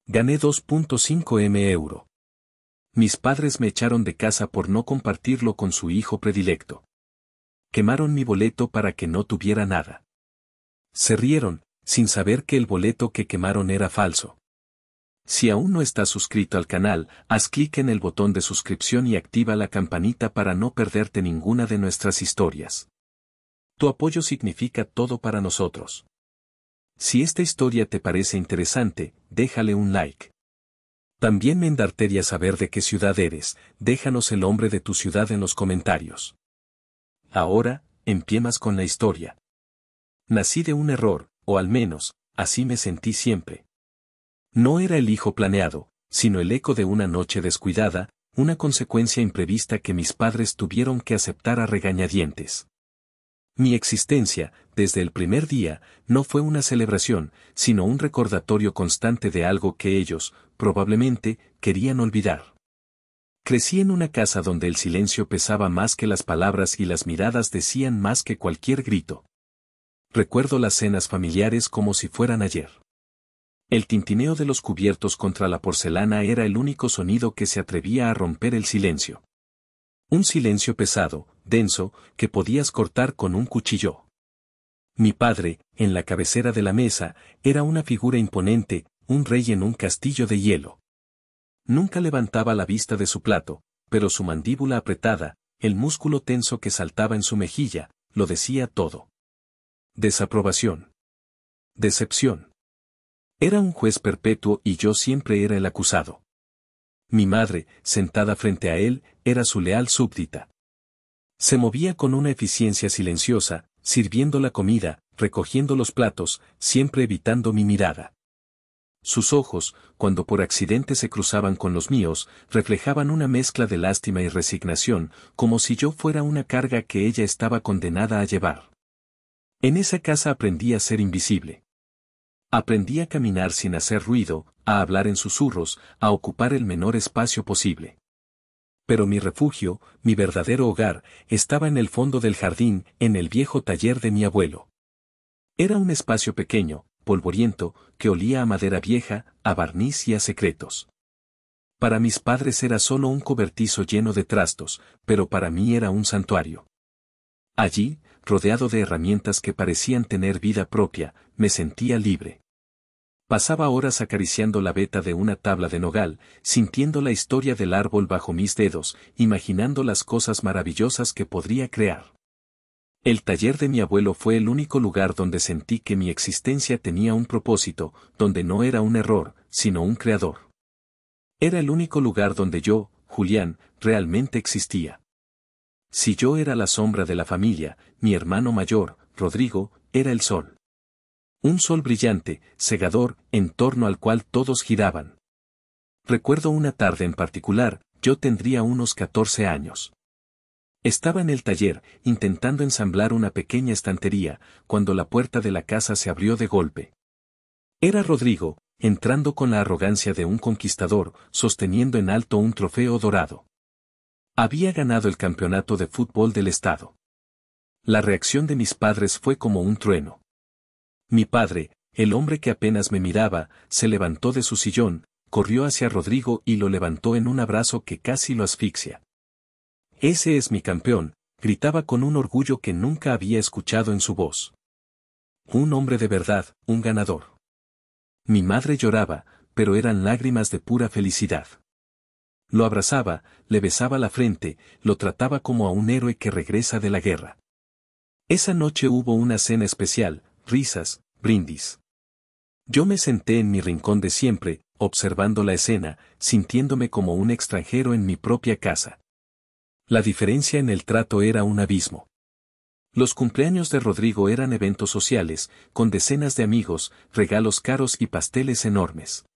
Gané 2.5 euro. Mis padres me echaron de casa por no compartirlo con su hijo predilecto. Quemaron mi boleto para que no tuviera nada. Se rieron, sin saber que el boleto que quemaron era falso. Si aún no estás suscrito al canal, haz clic en el botón de suscripción y activa la campanita para no perderte ninguna de nuestras historias. Tu apoyo significa todo para nosotros. Si esta historia te parece interesante, déjale un like. También me encantaría saber de qué ciudad eres, déjanos el nombre de tu ciudad en los comentarios. Ahora, empiemas con la historia. Nací de un error, o al menos, así me sentí siempre. No era el hijo planeado, sino el eco de una noche descuidada, una consecuencia imprevista que mis padres tuvieron que aceptar a regañadientes. Mi existencia, desde el primer día, no fue una celebración, sino un recordatorio constante de algo que ellos, probablemente, querían olvidar. Crecí en una casa donde el silencio pesaba más que las palabras y las miradas decían más que cualquier grito. Recuerdo las cenas familiares como si fueran ayer. El tintineo de los cubiertos contra la porcelana era el único sonido que se atrevía a romper el silencio. Un silencio pesado, denso, que podías cortar con un cuchillo. Mi padre, en la cabecera de la mesa, era una figura imponente, un rey en un castillo de hielo. Nunca levantaba la vista de su plato, pero su mandíbula apretada, el músculo tenso que saltaba en su mejilla, lo decía todo. Desaprobación. Decepción. Era un juez perpetuo y yo siempre era el acusado. Mi madre, sentada frente a él, era su leal súbdita. Se movía con una eficiencia silenciosa, sirviendo la comida, recogiendo los platos, siempre evitando mi mirada. Sus ojos, cuando por accidente se cruzaban con los míos, reflejaban una mezcla de lástima y resignación, como si yo fuera una carga que ella estaba condenada a llevar. En esa casa aprendí a ser invisible. Aprendí a caminar sin hacer ruido, a hablar en susurros, a ocupar el menor espacio posible. Pero mi refugio, mi verdadero hogar, estaba en el fondo del jardín, en el viejo taller de mi abuelo. Era un espacio pequeño, polvoriento, que olía a madera vieja, a barniz y a secretos. Para mis padres era solo un cobertizo lleno de trastos, pero para mí era un santuario. Allí, rodeado de herramientas que parecían tener vida propia, me sentía libre. Pasaba horas acariciando la veta de una tabla de nogal, sintiendo la historia del árbol bajo mis dedos, imaginando las cosas maravillosas que podría crear. El taller de mi abuelo fue el único lugar donde sentí que mi existencia tenía un propósito, donde no era un error, sino un creador. Era el único lugar donde yo, Julián, realmente existía. Si yo era la sombra de la familia, mi hermano mayor, Rodrigo, era el sol. Un sol brillante, cegador, en torno al cual todos giraban. Recuerdo una tarde en particular, yo tendría unos 14 años. Estaba en el taller, intentando ensamblar una pequeña estantería, cuando la puerta de la casa se abrió de golpe. Era Rodrigo, entrando con la arrogancia de un conquistador, sosteniendo en alto un trofeo dorado. Había ganado el campeonato de fútbol del estado. La reacción de mis padres fue como un trueno. Mi padre, el hombre que apenas me miraba, se levantó de su sillón, corrió hacia Rodrigo y lo levantó en un abrazo que casi lo asfixia. «Ese es mi campeón», gritaba con un orgullo que nunca había escuchado en su voz. Un hombre de verdad, un ganador. Mi madre lloraba, pero eran lágrimas de pura felicidad. Lo abrazaba, le besaba la frente, lo trataba como a un héroe que regresa de la guerra. Esa noche hubo una cena especial, risas, brindis. Yo me senté en mi rincón de siempre, observando la escena, sintiéndome como un extranjero en mi propia casa. La diferencia en el trato era un abismo. Los cumpleaños de Rodrigo eran eventos sociales, con decenas de amigos, regalos caros y pasteles enormes.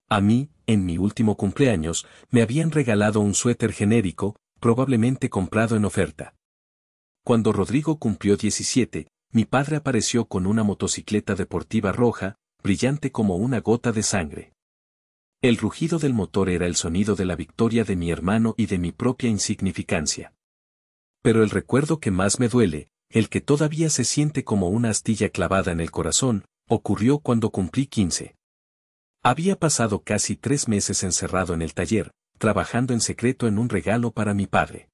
A mí, en mi último cumpleaños, me habían regalado un suéter genérico, probablemente comprado en oferta. Cuando Rodrigo cumplió 17, mi padre apareció con una motocicleta deportiva roja, brillante como una gota de sangre. El rugido del motor era el sonido de la victoria de mi hermano y de mi propia insignificancia. Pero el recuerdo que más me duele, el que todavía se siente como una astilla clavada en el corazón, ocurrió cuando cumplí 15. Había pasado casi 3 meses encerrado en el taller, trabajando en secreto en un regalo para mi padre.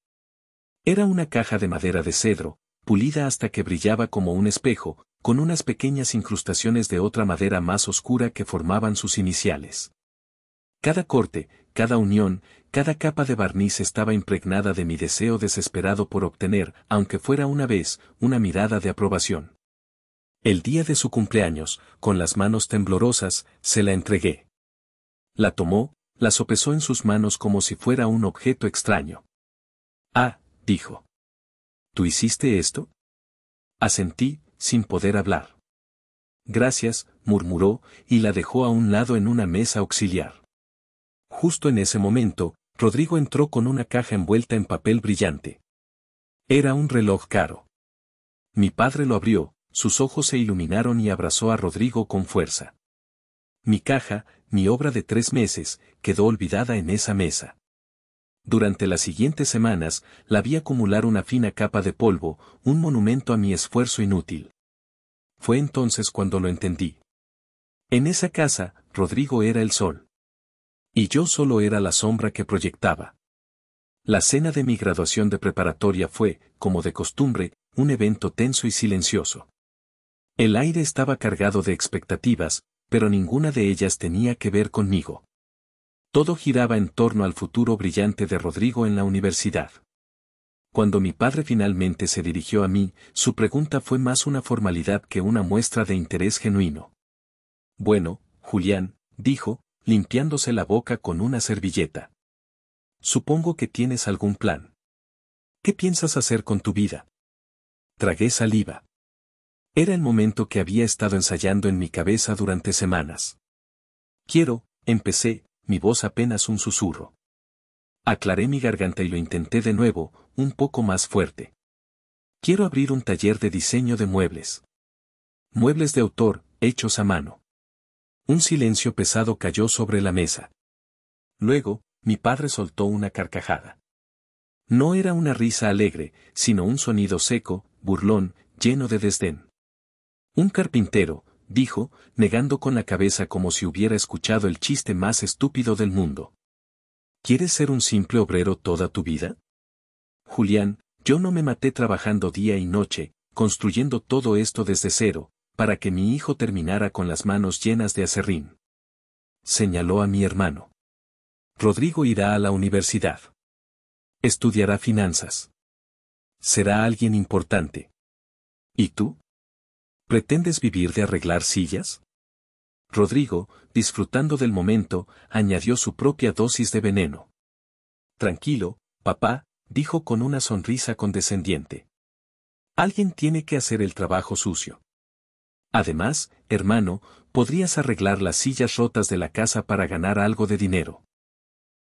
Era una caja de madera de cedro, pulida hasta que brillaba como un espejo, con unas pequeñas incrustaciones de otra madera más oscura que formaban sus iniciales. Cada corte, cada unión, cada capa de barniz estaba impregnada de mi deseo desesperado por obtener, aunque fuera una vez, una mirada de aprobación. El día de su cumpleaños, con las manos temblorosas, se la entregué. La tomó, la sopesó en sus manos como si fuera un objeto extraño. «Ah», dijo. «¿Tú hiciste esto?» Asentí, sin poder hablar. «Gracias», murmuró, y la dejó a un lado en una mesa auxiliar. Justo en ese momento, Rodrigo entró con una caja envuelta en papel brillante. Era un reloj caro. Mi padre lo abrió, sus ojos se iluminaron y abrazó a Rodrigo con fuerza. Mi caja, mi obra de 3 meses, quedó olvidada en esa mesa. Durante las siguientes semanas, la vi acumular una fina capa de polvo, un monumento a mi esfuerzo inútil. Fue entonces cuando lo entendí. En esa casa, Rodrigo era el sol. Y yo solo era la sombra que proyectaba. La cena de mi graduación de preparatoria fue, como de costumbre, un evento tenso y silencioso. El aire estaba cargado de expectativas, pero ninguna de ellas tenía que ver conmigo. Todo giraba en torno al futuro brillante de Rodrigo en la universidad. Cuando mi padre finalmente se dirigió a mí, su pregunta fue más una formalidad que una muestra de interés genuino. «Bueno, Julián», dijo, limpiándose la boca con una servilleta. «Supongo que tienes algún plan. ¿Qué piensas hacer con tu vida?» Tragué saliva. Era el momento que había estado ensayando en mi cabeza durante semanas. Empecé, mi voz apenas un susurro. Aclaré mi garganta y lo intenté de nuevo, un poco más fuerte. Quiero abrir un taller de diseño de muebles. Muebles de autor, hechos a mano. Un silencio pesado cayó sobre la mesa. Luego, mi padre soltó una carcajada. No era una risa alegre, sino un sonido seco, burlón, lleno de desdén. «Un carpintero», dijo, negando con la cabeza como si hubiera escuchado el chiste más estúpido del mundo. «¿Quieres ser un simple obrero toda tu vida?» «Julián, yo no me maté trabajando día y noche, construyendo todo esto desde cero, para que mi hijo terminara con las manos llenas de aserrín». Señaló a mi hermano. «Rodrigo irá a la universidad. Estudiará finanzas. Será alguien importante. ¿Y tú? ¿Pretendes vivir de arreglar sillas?» Rodrigo, disfrutando del momento, añadió su propia dosis de veneno. «Tranquilo, papá», dijo con una sonrisa condescendiente. «Alguien tiene que hacer el trabajo sucio. Además, hermano, podrías arreglar las sillas rotas de la casa para ganar algo de dinero».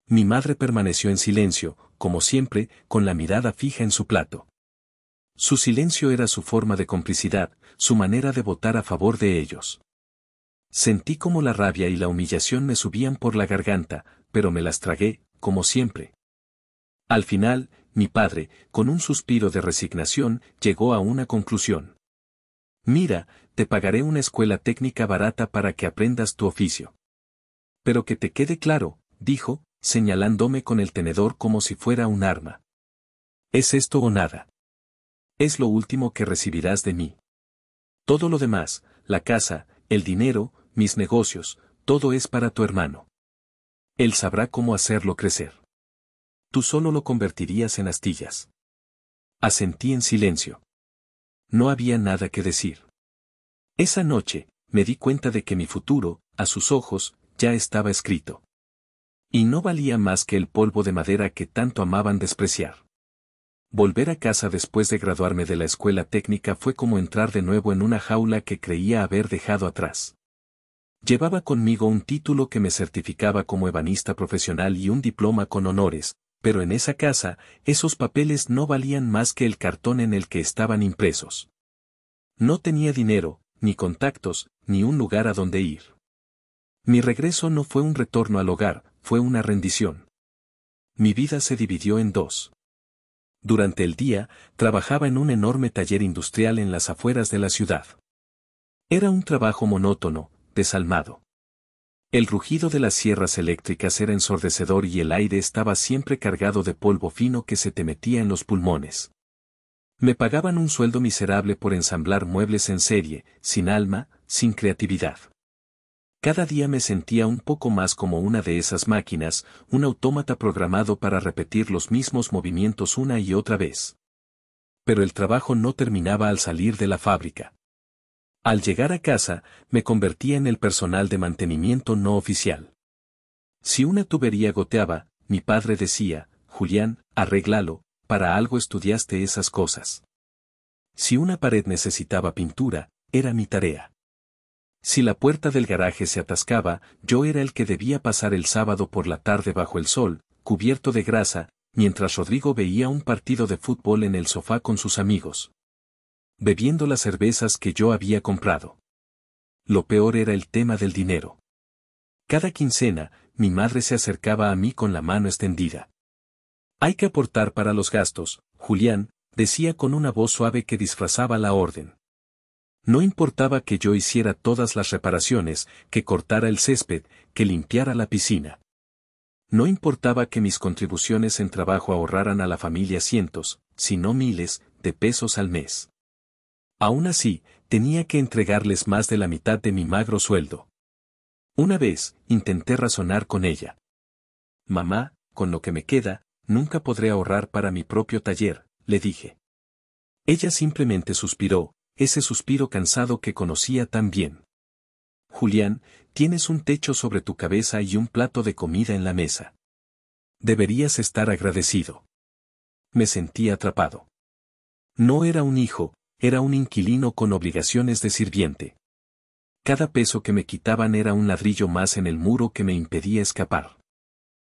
Mi madre permaneció en silencio, como siempre, con la mirada fija en su plato. Su silencio era su forma de complicidad, su manera de votar a favor de ellos. Sentí como la rabia y la humillación me subían por la garganta, pero me las tragué, como siempre. Al final, mi padre, con un suspiro de resignación, llegó a una conclusión. «Mira, te pagaré una escuela técnica barata para que aprendas tu oficio. Pero que te quede claro», dijo, señalándome con el tenedor como si fuera un arma. «Es esto o nada. Es lo último que recibirás de mí. Todo lo demás, la casa, el dinero, mis negocios, todo es para tu hermano. Él sabrá cómo hacerlo crecer. Tú solo lo convertirías en astillas». Asentí en silencio. No había nada que decir. Esa noche, me di cuenta de que mi futuro, a sus ojos, ya estaba escrito. Y no valía más que el polvo de madera que tanto amaban despreciar. Volver a casa después de graduarme de la escuela técnica fue como entrar de nuevo en una jaula que creía haber dejado atrás. Llevaba conmigo un título que me certificaba como ebanista profesional y un diploma con honores, pero en esa casa, esos papeles no valían más que el cartón en el que estaban impresos. No tenía dinero, ni contactos, ni un lugar a donde ir. Mi regreso no fue un retorno al hogar, fue una rendición. Mi vida se dividió en dos. Durante el día, trabajaba en un enorme taller industrial en las afueras de la ciudad. Era un trabajo monótono, desalmado. El rugido de las sierras eléctricas era ensordecedor y el aire estaba siempre cargado de polvo fino que se te metía en los pulmones. Me pagaban un sueldo miserable por ensamblar muebles en serie, sin alma, sin creatividad. Cada día me sentía un poco más como una de esas máquinas, un autómata programado para repetir los mismos movimientos una y otra vez. Pero el trabajo no terminaba al salir de la fábrica. Al llegar a casa, me convertía en el personal de mantenimiento no oficial. Si una tubería goteaba, mi padre decía, Julián, arréglalo, para algo estudiaste esas cosas. Si una pared necesitaba pintura, era mi tarea. Si la puerta del garaje se atascaba, yo era el que debía pasar el sábado por la tarde bajo el sol, cubierto de grasa, mientras Rodrigo veía un partido de fútbol en el sofá con sus amigos, bebiendo las cervezas que yo había comprado. Lo peor era el tema del dinero. Cada quincena, mi madre se acercaba a mí con la mano extendida. Hay que aportar para los gastos, Julián, decía con una voz suave que disfrazaba la orden. No importaba que yo hiciera todas las reparaciones, que cortara el césped, que limpiara la piscina. No importaba que mis contribuciones en trabajo ahorraran a la familia cientos, si no miles, de pesos al mes. Aún así, tenía que entregarles más de la mitad de mi magro sueldo. Una vez, intenté razonar con ella. Mamá, con lo que me queda, nunca podré ahorrar para mi propio taller, le dije. Ella simplemente suspiró, ese suspiro cansado que conocía tan bien. Julián, tienes un techo sobre tu cabeza y un plato de comida en la mesa. Deberías estar agradecido. Me sentí atrapado. No era un hijo, era un inquilino con obligaciones de sirviente. Cada peso que me quitaban era un ladrillo más en el muro que me impedía escapar.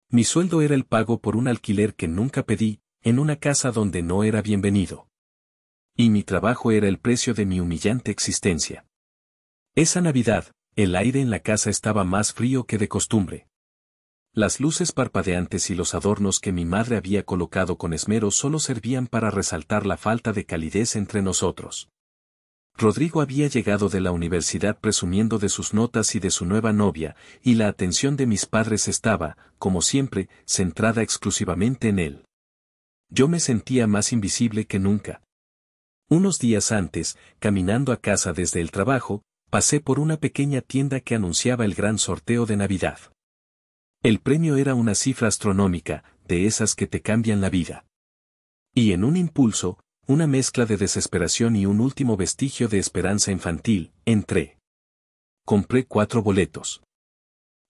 Mi sueldo era el pago por un alquiler que nunca pedí, en una casa donde no era bienvenido. Y mi trabajo era el precio de mi humillante existencia. Esa Navidad, el aire en la casa estaba más frío que de costumbre. Las luces parpadeantes y los adornos que mi madre había colocado con esmero solo servían para resaltar la falta de calidez entre nosotros. Rodrigo había llegado de la universidad presumiendo de sus notas y de su nueva novia, y la atención de mis padres estaba, como siempre, centrada exclusivamente en él. Yo me sentía más invisible que nunca. Unos días antes, caminando a casa desde el trabajo, pasé por una pequeña tienda que anunciaba el gran sorteo de Navidad. El premio era una cifra astronómica, de esas que te cambian la vida. Y en un impulso, una mezcla de desesperación y un último vestigio de esperanza infantil, entré. Compré 4 boletos.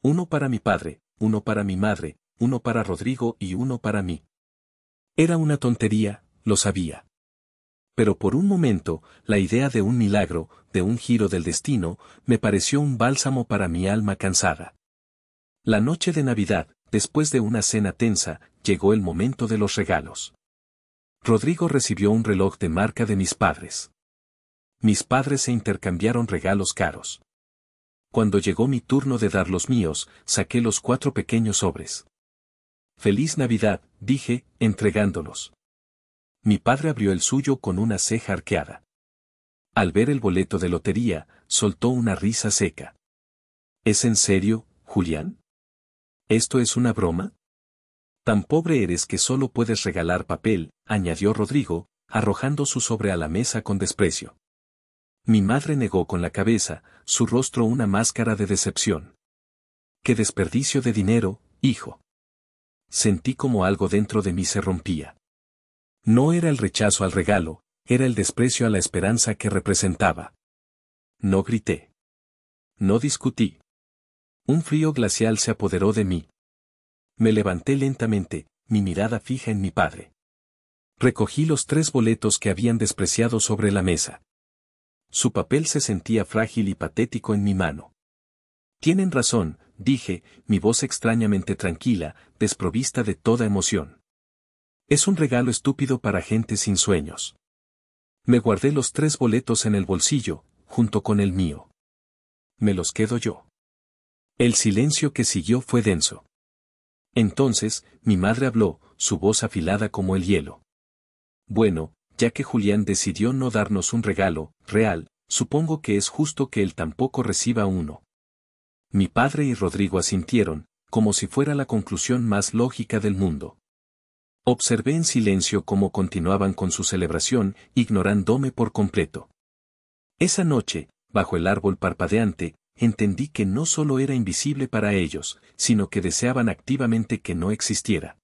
Uno para mi padre, uno para mi madre, uno para Rodrigo y uno para mí. Era una tontería, lo sabía. Pero por un momento, la idea de un milagro, de un giro del destino, me pareció un bálsamo para mi alma cansada. La noche de Navidad, después de una cena tensa, llegó el momento de los regalos. Rodrigo recibió un reloj de marca de mis padres. Mis padres se intercambiaron regalos caros. Cuando llegó mi turno de dar los míos, saqué los 4 pequeños sobres. «Feliz Navidad», dije, entregándolos. Mi padre abrió el suyo con una ceja arqueada. Al ver el boleto de lotería, soltó una risa seca. «¿Es en serio, Julián? ¿Esto es una broma? Tan pobre eres que solo puedes regalar papel», añadió Rodrigo, arrojando su sobre a la mesa con desprecio. Mi madre negó con la cabeza, su rostro una máscara de decepción. «¡Qué desperdicio de dinero, hijo!». Sentí como algo dentro de mí se rompía. No era el rechazo al regalo, era el desprecio a la esperanza que representaba. No grité. No discutí. Un frío glacial se apoderó de mí. Me levanté lentamente, mi mirada fija en mi padre. Recogí los 3 boletos que habían despreciado sobre la mesa. Su papel se sentía frágil y patético en mi mano. «Tienen razón», dije, mi voz extrañamente tranquila, desprovista de toda emoción. «Es un regalo estúpido para gente sin sueños». Me guardé los 3 boletos en el bolsillo, junto con el mío. «Me los quedo yo». El silencio que siguió fue denso. Entonces, mi madre habló, su voz afilada como el hielo. «Bueno, ya que Julián decidió no darnos un regalo real, supongo que es justo que él tampoco reciba uno». Mi padre y Rodrigo asintieron, como si fuera la conclusión más lógica del mundo. Observé en silencio cómo continuaban con su celebración, ignorándome por completo. Esa noche, bajo el árbol parpadeante, entendí que no solo era invisible para ellos, sino que deseaban activamente que no existiera.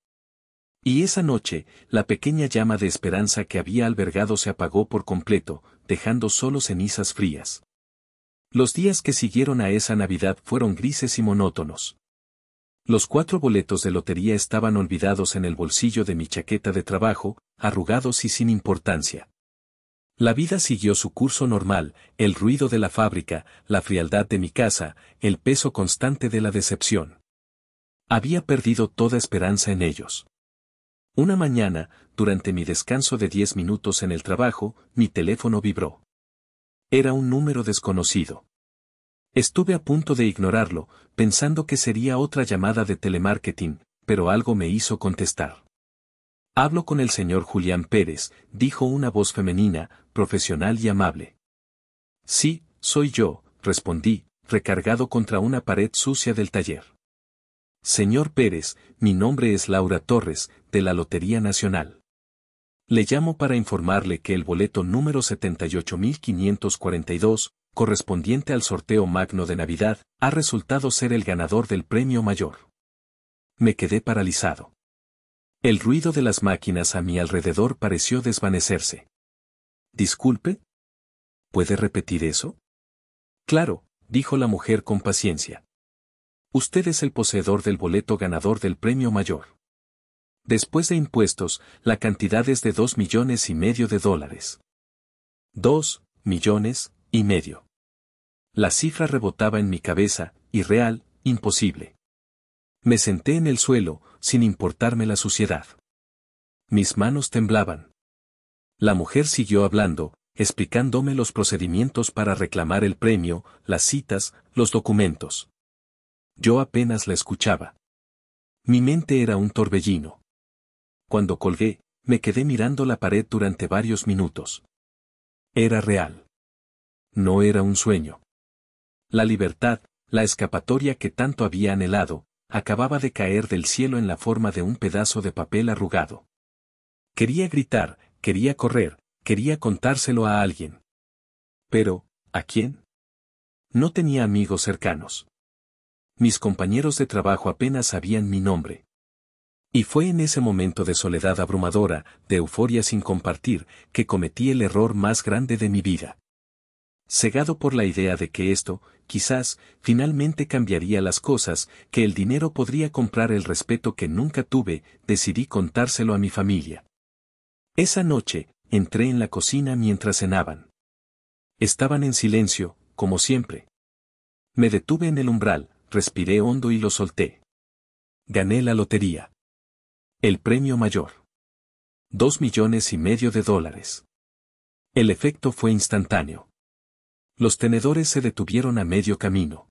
Y esa noche, la pequeña llama de esperanza que había albergado se apagó por completo, dejando solo cenizas frías. Los días que siguieron a esa Navidad fueron grises y monótonos. Los 4 boletos de lotería estaban olvidados en el bolsillo de mi chaqueta de trabajo, arrugados y sin importancia. La vida siguió su curso normal, el ruido de la fábrica, la frialdad de mi casa, el peso constante de la decepción. Había perdido toda esperanza en ellos. Una mañana, durante mi descanso de 10 minutos en el trabajo, mi teléfono vibró. Era un número desconocido. Estuve a punto de ignorarlo, pensando que sería otra llamada de telemarketing, pero algo me hizo contestar. Hablo con el señor Julián Pérez, dijo una voz femenina, profesional y amable. Sí, soy yo, respondí, recargado contra una pared sucia del taller. Señor Pérez, mi nombre es Laura Torres, de la Lotería Nacional. Le llamo para informarle que el boleto número 78.542, correspondiente al sorteo magno de Navidad, ha resultado ser el ganador del premio mayor. Me quedé paralizado. El ruido de las máquinas a mi alrededor pareció desvanecerse. Disculpe. ¿Puede repetir eso? Claro, dijo la mujer con paciencia. Usted es el poseedor del boleto ganador del premio mayor. Después de impuestos, la cantidad es de $2,5 millones de dólares. $2,5 millones. La cifra rebotaba en mi cabeza, irreal, imposible. Me senté en el suelo, sin importarme la suciedad. Mis manos temblaban. La mujer siguió hablando, explicándome los procedimientos para reclamar el premio, las citas, los documentos. Yo apenas la escuchaba. Mi mente era un torbellino. Cuando colgué, me quedé mirando la pared durante varios minutos. Era real. No era un sueño. La libertad, la escapatoria que tanto había anhelado, acababa de caer del cielo en la forma de un pedazo de papel arrugado. Quería gritar, quería correr, quería contárselo a alguien. Pero, ¿a quién? No tenía amigos cercanos. Mis compañeros de trabajo apenas sabían mi nombre. Y fue en ese momento de soledad abrumadora, de euforia sin compartir, que cometí el error más grande de mi vida. Cegado por la idea de que esto, quizás, finalmente cambiaría las cosas, que el dinero podría comprar el respeto que nunca tuve, decidí contárselo a mi familia. Esa noche, entré en la cocina mientras cenaban. Estaban en silencio, como siempre. Me detuve en el umbral, respiré hondo y lo solté. Gané la lotería. El premio mayor. $2,5 millones de dólares. El efecto fue instantáneo. Los tenedores se detuvieron a medio camino.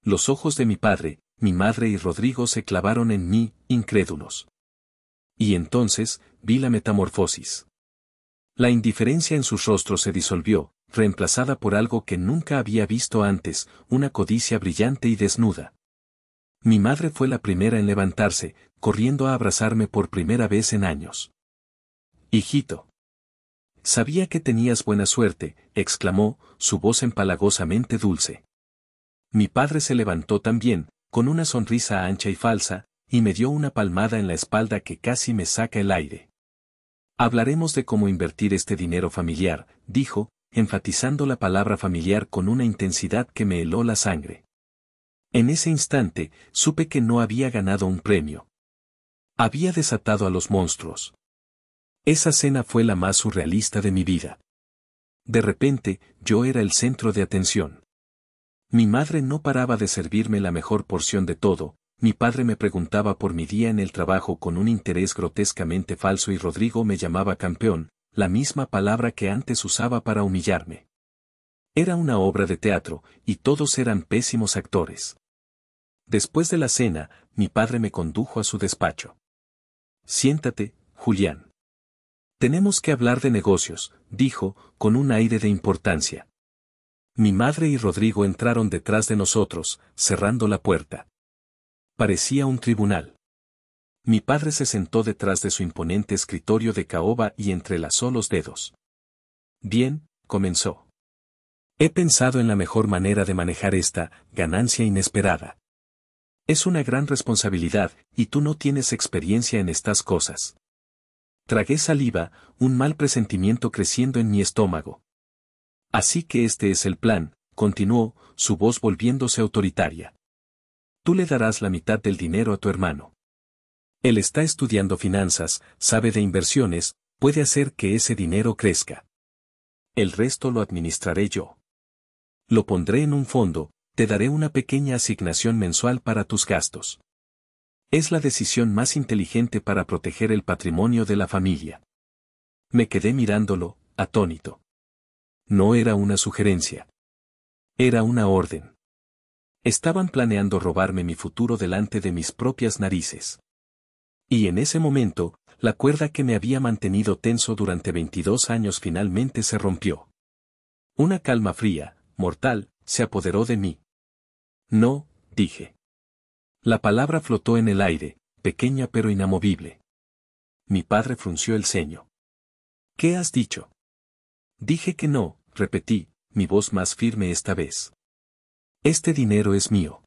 Los ojos de mi padre, mi madre y Rodrigo se clavaron en mí, incrédulos. Y entonces, vi la metamorfosis. La indiferencia en sus rostros se disolvió, reemplazada por algo que nunca había visto antes, una codicia brillante y desnuda. Mi madre fue la primera en levantarse, corriendo a abrazarme por primera vez en años. Hijito. Sabía que tenías buena suerte, exclamó, su voz empalagosamente dulce. Mi padre se levantó también, con una sonrisa ancha y falsa, y me dio una palmada en la espalda que casi me saca el aire. Hablaremos de cómo invertir este dinero familiar, dijo, enfatizando la palabra familiar con una intensidad que me heló la sangre. En ese instante, supe que no había ganado un premio. Había desatado a los monstruos. Esa cena fue la más surrealista de mi vida. De repente, yo era el centro de atención. Mi madre no paraba de servirme la mejor porción de todo, mi padre me preguntaba por mi día en el trabajo con un interés grotescamente falso y Rodrigo me llamaba campeón, la misma palabra que antes usaba para humillarme. Era una obra de teatro, y todos eran pésimos actores. Después de la cena, mi padre me condujo a su despacho. Siéntate, Julián. Tenemos que hablar de negocios, dijo, con un aire de importancia. Mi madre y Rodrigo entraron detrás de nosotros, cerrando la puerta. Parecía un tribunal. Mi padre se sentó detrás de su imponente escritorio de caoba y entrelazó los dedos. Bien, comenzó. He pensado en la mejor manera de manejar esta ganancia inesperada. Es una gran responsabilidad, y tú no tienes experiencia en estas cosas. Tragué saliva, un mal presentimiento creciendo en mi estómago. Así que este es el plan, continuó, su voz volviéndose autoritaria. Tú le darás la mitad del dinero a tu hermano. Él está estudiando finanzas, sabe de inversiones, puede hacer que ese dinero crezca. El resto lo administraré yo. Lo pondré en un fondo, te daré una pequeña asignación mensual para tus gastos. Es la decisión más inteligente para proteger el patrimonio de la familia. Me quedé mirándolo, atónito. No era una sugerencia. Era una orden. Estaban planeando robarme mi futuro delante de mis propias narices. Y en ese momento, la cuerda que me había mantenido tenso durante 22 años finalmente se rompió. Una calma fría, mortal, se apoderó de mí. No, dije. La palabra flotó en el aire, pequeña pero inamovible. Mi padre frunció el ceño. ¿Qué has dicho? Dije que no, repetí, mi voz más firme esta vez. Este dinero es mío.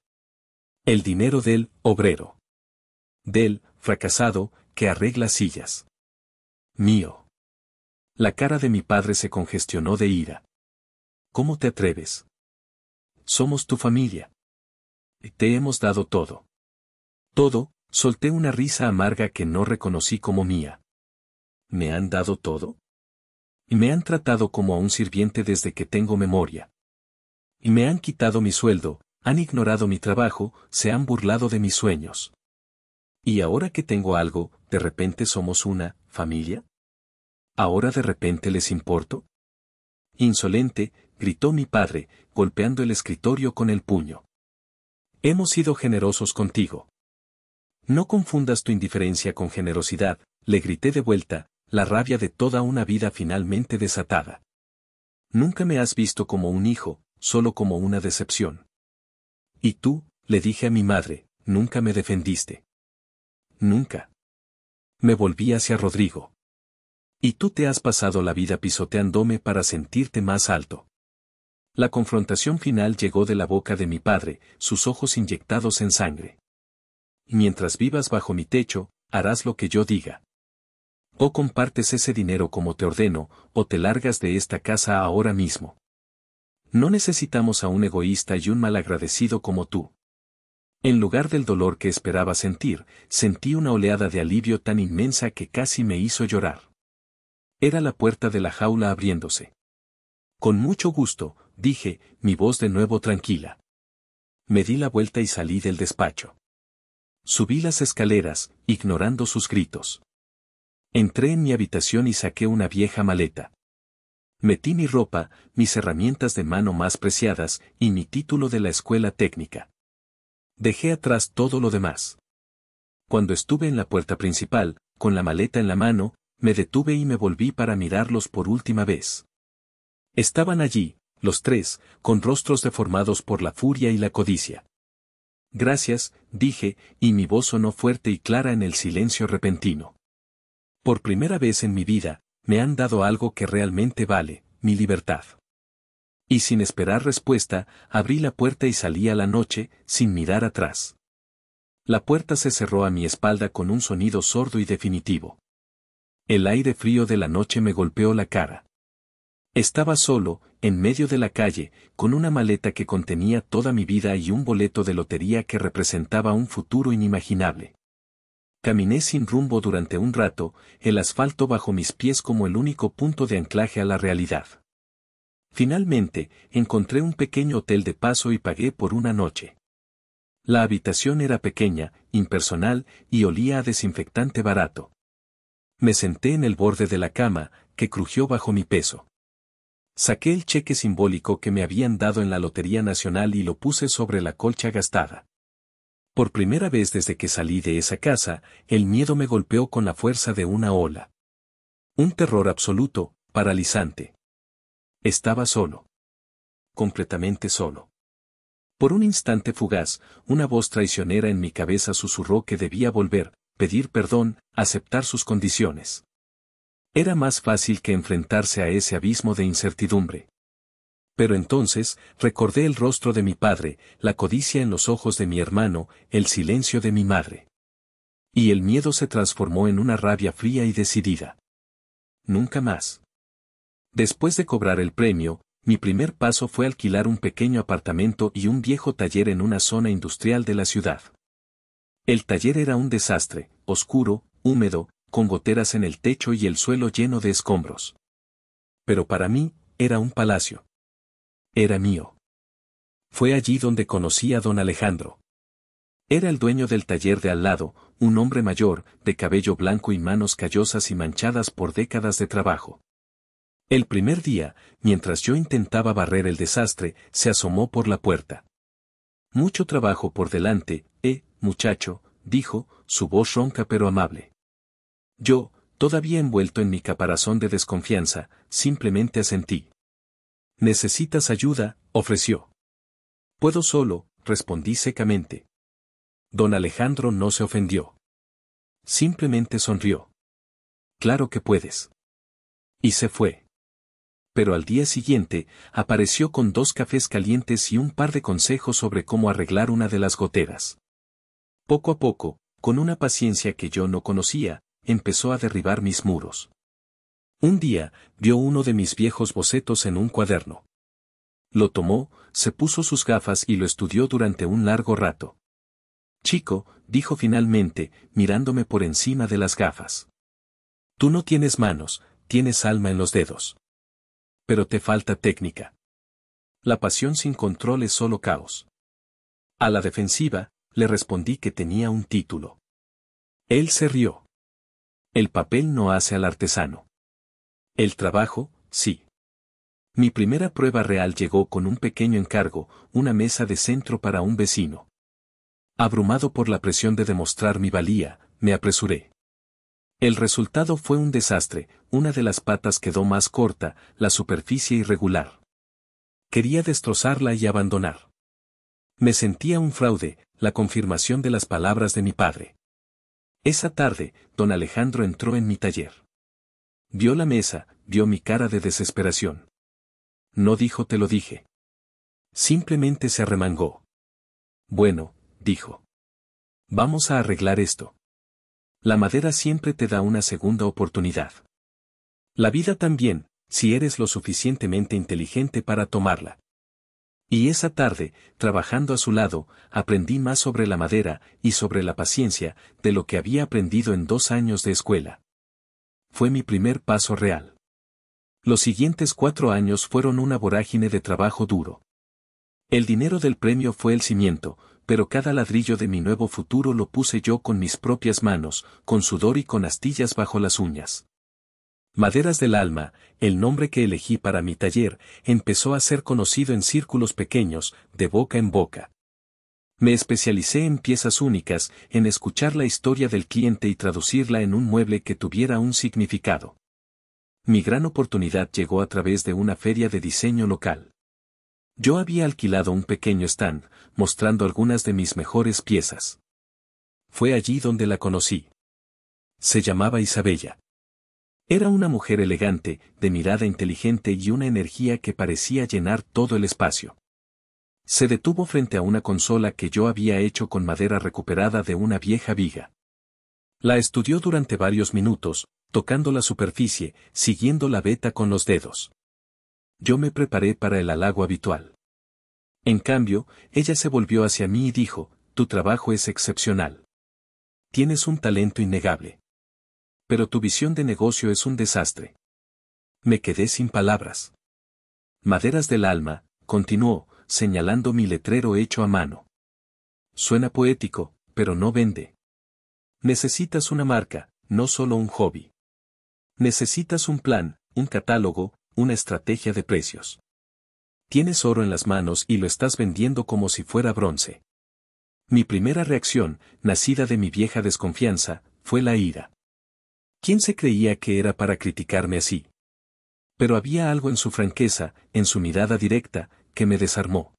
El dinero del obrero. Del fracasado, que arregla sillas. Mío. La cara de mi padre se congestionó de ira. ¿Cómo te atreves? Somos tu familia. Te hemos dado todo. Todo, solté una risa amarga que no reconocí como mía. ¿Me han dado todo? Y me han tratado como a un sirviente desde que tengo memoria. Y me han quitado mi sueldo, han ignorado mi trabajo, se han burlado de mis sueños. Y ahora que tengo algo, ¿de repente somos una familia? ¿Ahora de repente les importo? Insolente, gritó mi padre, golpeando el escritorio con el puño. Hemos sido generosos contigo. No confundas tu indiferencia con generosidad, le grité de vuelta, la rabia de toda una vida finalmente desatada. Nunca me has visto como un hijo, solo como una decepción. Y tú, le dije a mi madre, nunca me defendiste. Nunca. Me volví hacia Rodrigo. Y tú te has pasado la vida pisoteándome para sentirte más alto. La confrontación final llegó de la boca de mi padre, sus ojos inyectados en sangre. Mientras vivas bajo mi techo, harás lo que yo diga. O compartes ese dinero como te ordeno, o te largas de esta casa ahora mismo. No necesitamos a un egoísta y un malagradecido como tú. En lugar del dolor que esperaba sentir, sentí una oleada de alivio tan inmensa que casi me hizo llorar. Era la puerta de la jaula abriéndose. Con mucho gusto, dije, mi voz de nuevo tranquila. Me di la vuelta y salí del despacho. Subí las escaleras, ignorando sus gritos. Entré en mi habitación y saqué una vieja maleta. Metí mi ropa, mis herramientas de mano más preciadas, y mi título de la escuela técnica. Dejé atrás todo lo demás. Cuando estuve en la puerta principal, con la maleta en la mano, me detuve y me volví para mirarlos por última vez. Estaban allí, los tres, con rostros deformados por la furia y la codicia. Gracias, dije, y mi voz sonó fuerte y clara en el silencio repentino. Por primera vez en mi vida, me han dado algo que realmente vale, mi libertad. Y sin esperar respuesta, abrí la puerta y salí a la noche, sin mirar atrás. La puerta se cerró a mi espalda con un sonido sordo y definitivo. El aire frío de la noche me golpeó la cara. Estaba solo, en medio de la calle, con una maleta que contenía toda mi vida y un boleto de lotería que representaba un futuro inimaginable. Caminé sin rumbo durante un rato, el asfalto bajo mis pies como el único punto de anclaje a la realidad. Finalmente, encontré un pequeño hotel de paso y pagué por una noche. La habitación era pequeña, impersonal, y olía a desinfectante barato. Me senté en el borde de la cama, que crujió bajo mi peso. Saqué el cheque simbólico que me habían dado en la Lotería Nacional y lo puse sobre la colcha gastada. Por primera vez desde que salí de esa casa, el miedo me golpeó con la fuerza de una ola. Un terror absoluto, paralizante. Estaba solo. completamente solo. Por un instante fugaz, una voz traicionera en mi cabeza susurró que debía volver, pedir perdón, aceptar sus condiciones. Era más fácil que enfrentarse a ese abismo de incertidumbre. Pero entonces, recordé el rostro de mi padre, la codicia en los ojos de mi hermano, el silencio de mi madre. Y el miedo se transformó en una rabia fría y decidida. Nunca más. Después de cobrar el premio, mi primer paso fue alquilar un pequeño apartamento y un viejo taller en una zona industrial de la ciudad. El taller era un desastre, oscuro, húmedo, con goteras en el techo y el suelo lleno de escombros. Pero para mí, era un palacio. Era mío. Fue allí donde conocí a don Alejandro. Era el dueño del taller de al lado, un hombre mayor, de cabello blanco y manos callosas y manchadas por décadas de trabajo. El primer día, mientras yo intentaba barrer el desastre, se asomó por la puerta. Mucho trabajo por delante, muchacho, dijo, su voz ronca pero amable. Yo, todavía envuelto en mi caparazón de desconfianza, simplemente asentí. ¿Necesitas ayuda?, ofreció. Puedo solo, respondí secamente. Don Alejandro no se ofendió. Simplemente sonrió. Claro que puedes. Y se fue. Pero al día siguiente, apareció con 2 cafés calientes y un par de consejos sobre cómo arreglar una de las goteras. Poco a poco, con una paciencia que yo no conocía, empezó a derribar mis muros. Un día, vio uno de mis viejos bocetos en un cuaderno. Lo tomó, se puso sus gafas y lo estudió durante un largo rato. Chico, dijo finalmente, mirándome por encima de las gafas. Tú no tienes manos, tienes alma en los dedos. Pero te falta técnica. La pasión sin control es solo caos. A la defensiva, le respondí que tenía un título. Él se rió. El papel no hace al artesano. El trabajo, sí. Mi primera prueba real llegó con un pequeño encargo, una mesa de centro para un vecino. Abrumado por la presión de demostrar mi valía, me apresuré. El resultado fue un desastre, una de las patas quedó más corta, la superficie irregular. Quería destrozarla y abandonar. Me sentía un fraude, la confirmación de las palabras de mi padre. Esa tarde, don Alejandro entró en mi taller. Vio la mesa, vio mi cara de desesperación. No dijo te lo dije. Simplemente se arremangó. Bueno, dijo. Vamos a arreglar esto. La madera siempre te da una segunda oportunidad. La vida también, si eres lo suficientemente inteligente para tomarla. Y esa tarde, trabajando a su lado, aprendí más sobre la madera y sobre la paciencia de lo que había aprendido en 2 años de escuela. Fue mi primer paso real. Los siguientes 4 años fueron una vorágine de trabajo duro. El dinero del premio fue el cimiento, pero cada ladrillo de mi nuevo futuro lo puse yo con mis propias manos, con sudor y con astillas bajo las uñas. Maderas del Alma, el nombre que elegí para mi taller, empezó a ser conocido en círculos pequeños, de boca en boca. Me especialicé en piezas únicas, en escuchar la historia del cliente y traducirla en un mueble que tuviera un significado. Mi gran oportunidad llegó a través de una feria de diseño local. Yo había alquilado un pequeño stand, mostrando algunas de mis mejores piezas. Fue allí donde la conocí. Se llamaba Isabella. Era una mujer elegante, de mirada inteligente y una energía que parecía llenar todo el espacio. Se detuvo frente a una consola que yo había hecho con madera recuperada de una vieja viga. La estudió durante varios minutos, tocando la superficie, siguiendo la veta con los dedos. Yo me preparé para el halago habitual. En cambio, ella se volvió hacia mí y dijo, tu trabajo es excepcional. Tienes un talento innegable. Pero tu visión de negocio es un desastre. Me quedé sin palabras. Maderas del Alma, continuó, señalando mi letrero hecho a mano. Suena poético, pero no vende. Necesitas una marca, no solo un hobby. Necesitas un plan, un catálogo, una estrategia de precios. Tienes oro en las manos y lo estás vendiendo como si fuera bronce. Mi primera reacción, nacida de mi vieja desconfianza, fue la ira. ¿Quién se creía que era para criticarme así? Pero había algo en su franqueza, en su mirada directa, que me desarmó.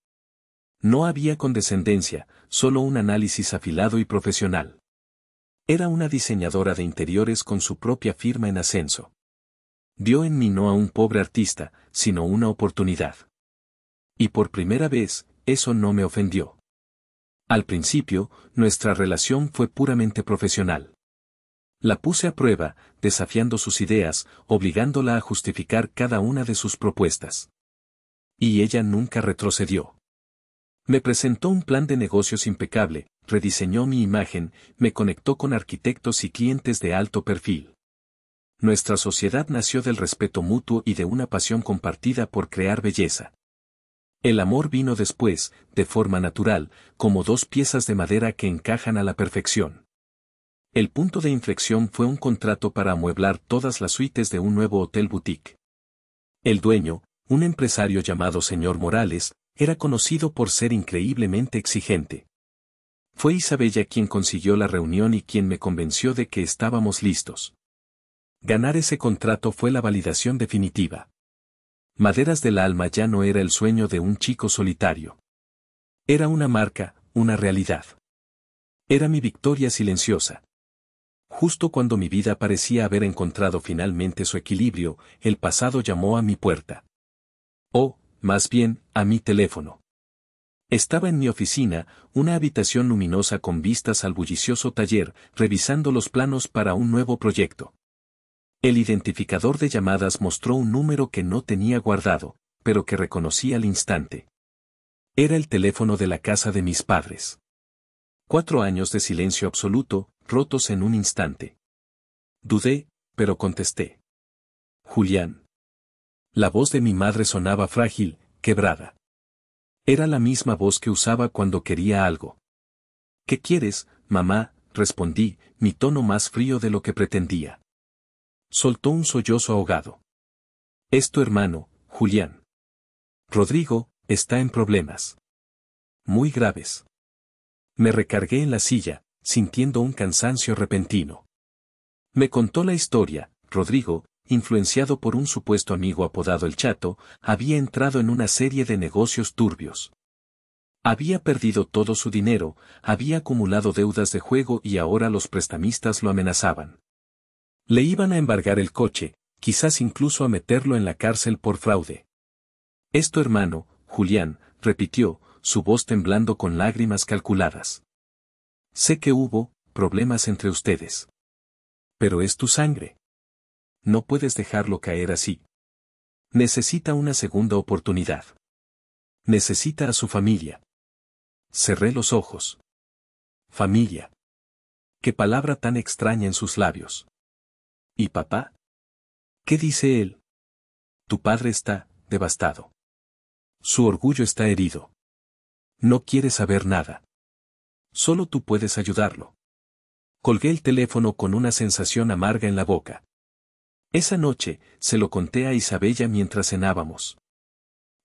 No había condescendencia, solo un análisis afilado y profesional. Era una diseñadora de interiores con su propia firma en ascenso. Vio en mí no a un pobre artista, sino una oportunidad. Y por primera vez, eso no me ofendió. Al principio, nuestra relación fue puramente profesional. La puse a prueba, desafiando sus ideas, obligándola a justificar cada una de sus propuestas. Y ella nunca retrocedió. Me presentó un plan de negocios impecable, rediseñó mi imagen, me conectó con arquitectos y clientes de alto perfil. Nuestra sociedad nació del respeto mutuo y de una pasión compartida por crear belleza. El amor vino después, de forma natural, como dos piezas de madera que encajan a la perfección. El punto de inflexión fue un contrato para amueblar todas las suites de un nuevo hotel boutique. El dueño, un empresario llamado señor Morales, era conocido por ser increíblemente exigente. Fue Isabella quien consiguió la reunión y quien me convenció de que estábamos listos. Ganar ese contrato fue la validación definitiva. Maderas del Alma ya no era el sueño de un chico solitario. Era una marca, una realidad. Era mi victoria silenciosa. Justo cuando mi vida parecía haber encontrado finalmente su equilibrio, el pasado llamó a mi puerta. O, más bien, a mi teléfono. Estaba en mi oficina, una habitación luminosa con vistas al bullicioso taller, revisando los planos para un nuevo proyecto. El identificador de llamadas mostró un número que no tenía guardado, pero que reconocí al instante. Era el teléfono de la casa de mis padres. 4 años de silencio absoluto, rotos en un instante. Dudé, pero contesté. Julián. La voz de mi madre sonaba frágil, quebrada. Era la misma voz que usaba cuando quería algo. ¿Qué quieres, mamá?, respondí, mi tono más frío de lo que pretendía. Soltó un sollozo ahogado. Es tu hermano, Julián. Rodrigo, está en problemas. Muy graves. Me recargué en la silla, sintiendo un cansancio repentino. Me contó la historia. Rodrigo, influenciado por un supuesto amigo apodado El Chato, había entrado en una serie de negocios turbios. Había perdido todo su dinero, había acumulado deudas de juego y ahora los prestamistas lo amenazaban. Le iban a embargar el coche, quizás incluso a meterlo en la cárcel por fraude. Es tu hermano, Julián, repitió, su voz temblando con lágrimas calculadas. Sé que hubo problemas entre ustedes. Pero es tu sangre. No puedes dejarlo caer así. Necesita una segunda oportunidad. Necesita a su familia. Cerré los ojos. Familia. Qué palabra tan extraña en sus labios. ¿Y papá? ¿Qué dice él? Tu padre está devastado. Su orgullo está herido. No quiere saber nada. Solo tú puedes ayudarlo. Colgué el teléfono con una sensación amarga en la boca. Esa noche, se lo conté a Isabella mientras cenábamos.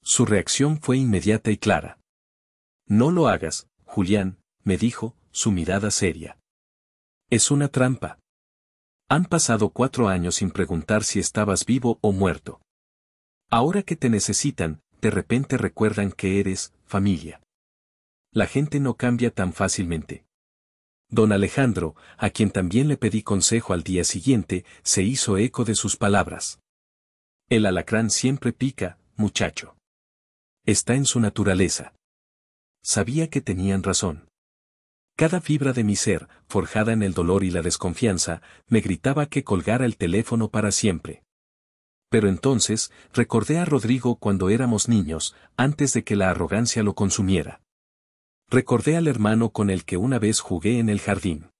Su reacción fue inmediata y clara. No lo hagas, Julián, me dijo, su mirada seria. Es una trampa. Han pasado 4 años sin preguntar si estabas vivo o muerto. Ahora que te necesitan, de repente recuerdan que eres familia. La gente no cambia tan fácilmente. Don Alejandro, a quien también le pedí consejo al día siguiente, se hizo eco de sus palabras. El alacrán siempre pica, muchacho. Está en su naturaleza. Sabía que tenían razón. Cada fibra de mi ser, forjada en el dolor y la desconfianza, me gritaba que colgara el teléfono para siempre. Pero entonces, recordé a Rodrigo cuando éramos niños, antes de que la arrogancia lo consumiera. Recordé al hermano con el que una vez jugué en el jardín.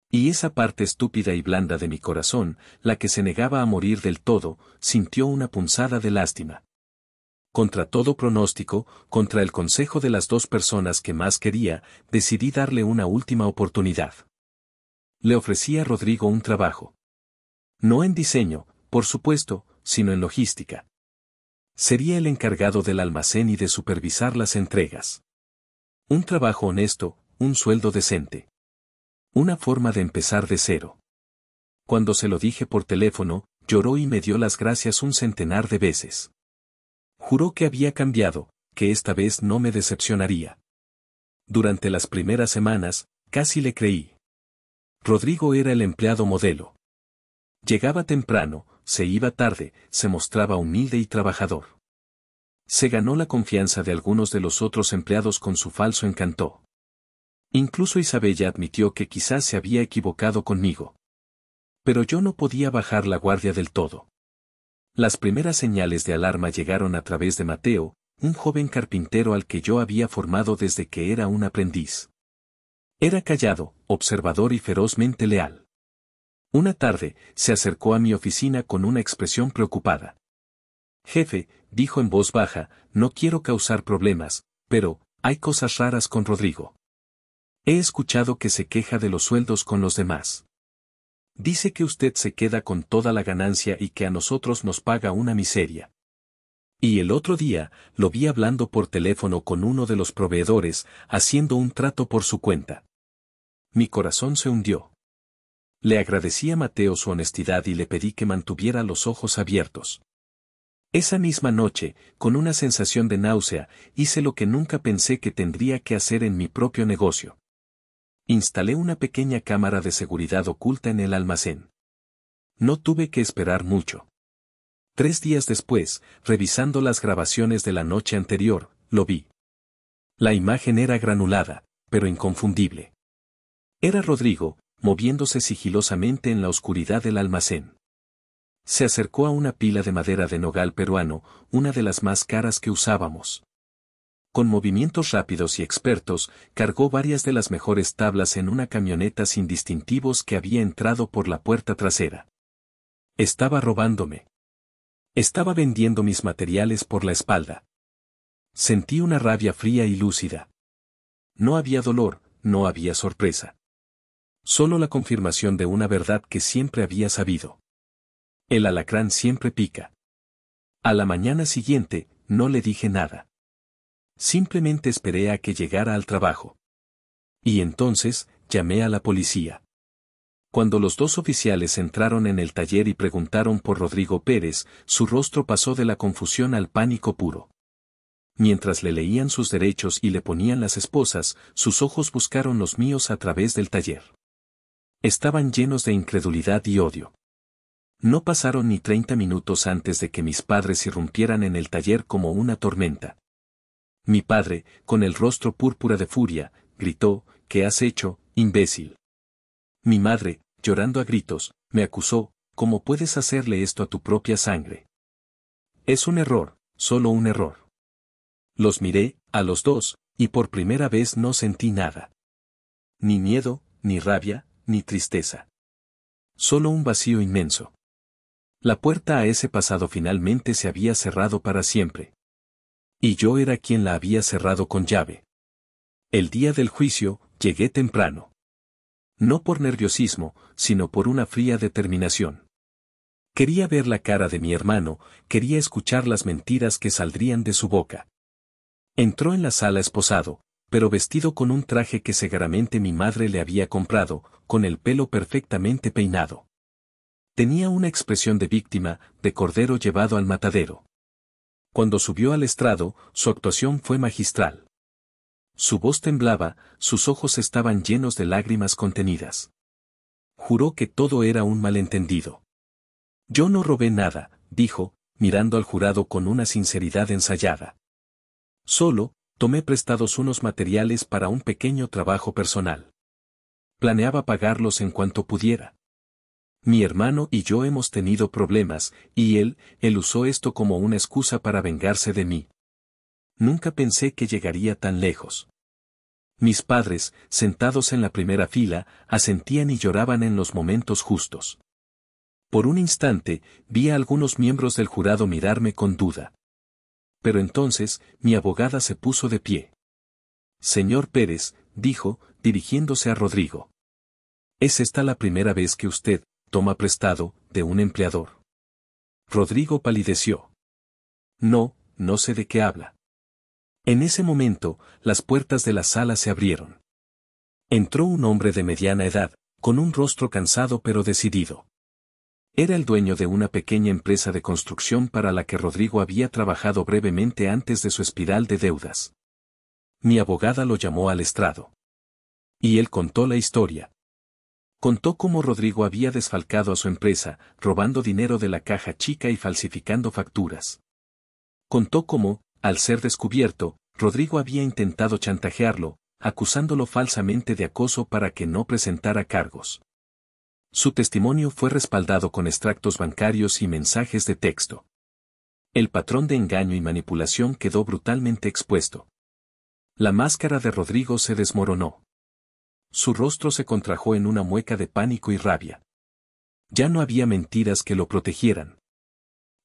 Y esa parte estúpida y blanda de mi corazón, la que se negaba a morir del todo, sintió una punzada de lástima. Contra todo pronóstico, contra el consejo de las 2 personas que más quería, decidí darle una última oportunidad. Le ofrecí a Rodrigo un trabajo. No en diseño, por supuesto, sino en logística. Sería el encargado del almacén y de supervisar las entregas. Un trabajo honesto, un sueldo decente. Una forma de empezar de cero. Cuando se lo dije por teléfono, lloró y me dio las gracias un centenar de veces. Juró que había cambiado, que esta vez no me decepcionaría. Durante las primeras semanas, casi le creí. Rodrigo era el empleado modelo. Llegaba temprano, se iba tarde, se mostraba humilde y trabajador. Se ganó la confianza de algunos de los otros empleados con su falso encanto. Incluso Isabella admitió que quizás se había equivocado conmigo. Pero yo no podía bajar la guardia del todo. Las primeras señales de alarma llegaron a través de Mateo, un joven carpintero al que yo había formado desde que era un aprendiz. Era callado, observador y ferozmente leal. Una tarde, se acercó a mi oficina con una expresión preocupada. «Jefe», dijo en voz baja, «no quiero causar problemas, pero, hay cosas raras con Rodrigo. He escuchado que se queja de los sueldos con los demás. Dice que usted se queda con toda la ganancia y que a nosotros nos paga una miseria. Y el otro día, lo vi hablando por teléfono con uno de los proveedores, haciendo un trato por su cuenta». Mi corazón se hundió. Le agradecí a Mateo su honestidad y le pedí que mantuviera los ojos abiertos. Esa misma noche, con una sensación de náusea, hice lo que nunca pensé que tendría que hacer en mi propio negocio. Instalé una pequeña cámara de seguridad oculta en el almacén. No tuve que esperar mucho. 3 días después, revisando las grabaciones de la noche anterior, lo vi. La imagen era granulada, pero inconfundible. Era Rodrigo, moviéndose sigilosamente en la oscuridad del almacén. Se acercó a una pila de madera de nogal peruano, una de las más caras que usábamos. Con movimientos rápidos y expertos, cargó varias de las mejores tablas en una camioneta sin distintivos que había entrado por la puerta trasera. Estaba robándome. Estaba vendiendo mis materiales por la espalda. Sentí una rabia fría y lúcida. No había dolor, no había sorpresa. Solo la confirmación de una verdad que siempre había sabido. El alacrán siempre pica. A la mañana siguiente, no le dije nada. Simplemente esperé a que llegara al trabajo. Y entonces, llamé a la policía. Cuando los 2 oficiales entraron en el taller y preguntaron por Rodrigo Pérez, su rostro pasó de la confusión al pánico puro. Mientras le leían sus derechos y le ponían las esposas, sus ojos buscaron los míos a través del taller. Estaban llenos de incredulidad y odio. No pasaron ni 30 minutos antes de que mis padres irrumpieran en el taller como una tormenta. Mi padre, con el rostro púrpura de furia, gritó: «¿Qué has hecho, imbécil?». Mi madre, llorando a gritos, me acusó: «¿Cómo puedes hacerle esto a tu propia sangre? Es un error, solo un error». Los miré, a los dos, y por primera vez no sentí nada. Ni miedo, ni rabia, ni tristeza. Solo un vacío inmenso. La puerta a ese pasado finalmente se había cerrado para siempre. Y yo era quien la había cerrado con llave. El día del juicio, llegué temprano. No por nerviosismo, sino por una fría determinación. Quería ver la cara de mi hermano, quería escuchar las mentiras que saldrían de su boca. Entró en la sala esposado, pero vestido con un traje que seguramente mi madre le había comprado, con el pelo perfectamente peinado. Tenía una expresión de víctima, de cordero llevado al matadero. Cuando subió al estrado, su actuación fue magistral. Su voz temblaba, sus ojos estaban llenos de lágrimas contenidas. Juró que todo era un malentendido. «Yo no robé nada», dijo, mirando al jurado con una sinceridad ensayada. «Solo, tomé prestados unos materiales para un pequeño trabajo personal. Planeaba pagarlos en cuanto pudiera. Mi hermano y yo hemos tenido problemas, y él usó esto como una excusa para vengarse de mí. Nunca pensé que llegaría tan lejos». Mis padres, sentados en la primera fila, asentían y lloraban en los momentos justos. Por un instante, vi a algunos miembros del jurado mirarme con duda. Pero entonces, mi abogada se puso de pie. «Señor Pérez», dijo, dirigiéndose a Rodrigo. «¿Es esta la primera vez que usted toma prestado de un empleador?». Rodrigo palideció. «No, no sé de qué habla». En ese momento, las puertas de la sala se abrieron. Entró un hombre de mediana edad, con un rostro cansado pero decidido. Era el dueño de una pequeña empresa de construcción para la que Rodrigo había trabajado brevemente antes de su espiral de deudas. Mi abogada lo llamó al estrado. Y él contó la historia. Contó cómo Rodrigo había desfalcado a su empresa, robando dinero de la caja chica y falsificando facturas. Contó cómo, al ser descubierto, Rodrigo había intentado chantajearlo, acusándolo falsamente de acoso para que no presentara cargos. Su testimonio fue respaldado con extractos bancarios y mensajes de texto. El patrón de engaño y manipulación quedó brutalmente expuesto. La máscara de Rodrigo se desmoronó. Su rostro se contrajo en una mueca de pánico y rabia. Ya no había mentiras que lo protegieran.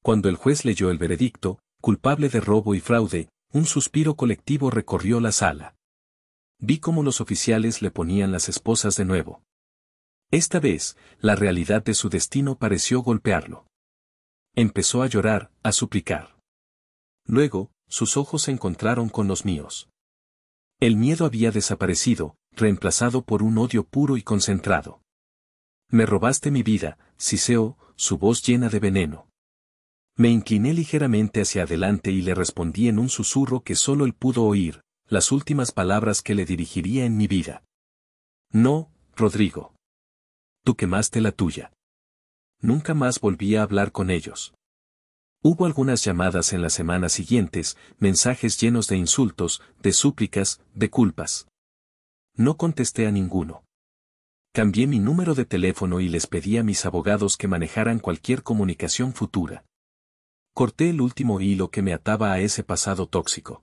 Cuando el juez leyó el veredicto, culpable de robo y fraude, un suspiro colectivo recorrió la sala. Vi cómo los oficiales le ponían las esposas de nuevo. Esta vez, la realidad de su destino pareció golpearlo. Empezó a llorar, a suplicar. Luego, sus ojos se encontraron con los míos. El miedo había desaparecido, reemplazado por un odio puro y concentrado. Me robaste mi vida, siseó, su voz llena de veneno. Me incliné ligeramente hacia adelante y le respondí en un susurro que solo él pudo oír, las últimas palabras que le dirigiría en mi vida. No, Rodrigo. Tú quemaste la tuya. Nunca más volví a hablar con ellos. Hubo algunas llamadas en las semanas siguientes, mensajes llenos de insultos, de súplicas, de culpas. No contesté a ninguno. Cambié mi número de teléfono y les pedí a mis abogados que manejaran cualquier comunicación futura. Corté el último hilo que me ataba a ese pasado tóxico.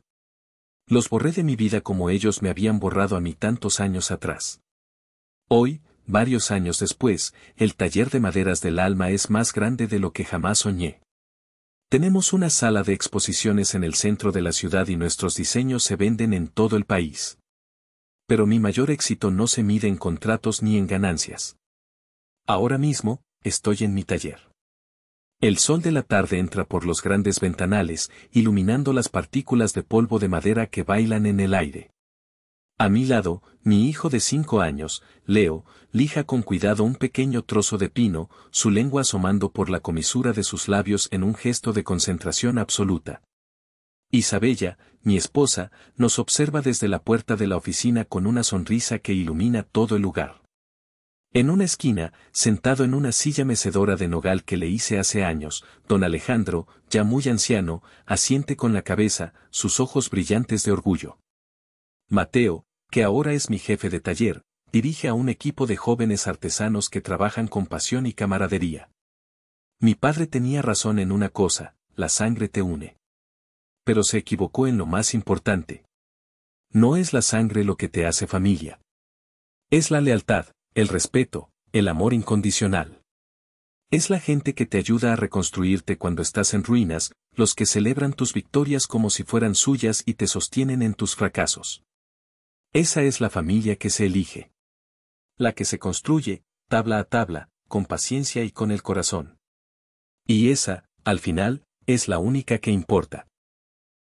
Los borré de mi vida como ellos me habían borrado a mí tantos años atrás. Hoy, varios años después, el taller de maderas del alma es más grande de lo que jamás soñé. Tenemos una sala de exposiciones en el centro de la ciudad y nuestros diseños se venden en todo el país. Pero mi mayor éxito no se mide en contratos ni en ganancias. Ahora mismo, estoy en mi taller. El sol de la tarde entra por los grandes ventanales, iluminando las partículas de polvo de madera que bailan en el aire. A mi lado, mi hijo de 5 años, Leo, lija con cuidado un pequeño trozo de pino, su lengua asomando por la comisura de sus labios en un gesto de concentración absoluta. Isabella, mi esposa, nos observa desde la puerta de la oficina con una sonrisa que ilumina todo el lugar. En una esquina, sentado en una silla mecedora de nogal que le hice hace años, don Alejandro, ya muy anciano, asiente con la cabeza, sus ojos brillantes de orgullo. Mateo, que ahora es mi jefe de taller, dirige a un equipo de jóvenes artesanos que trabajan con pasión y camaradería. Mi padre tenía razón en una cosa, la sangre te une. Pero se equivocó en lo más importante. No es la sangre lo que te hace familia. Es la lealtad, el respeto, el amor incondicional. Es la gente que te ayuda a reconstruirte cuando estás en ruinas, los que celebran tus victorias como si fueran suyas y te sostienen en tus fracasos. Esa es la familia que se elige. La que se construye, tabla a tabla, con paciencia y con el corazón. Y esa, al final, es la única que importa.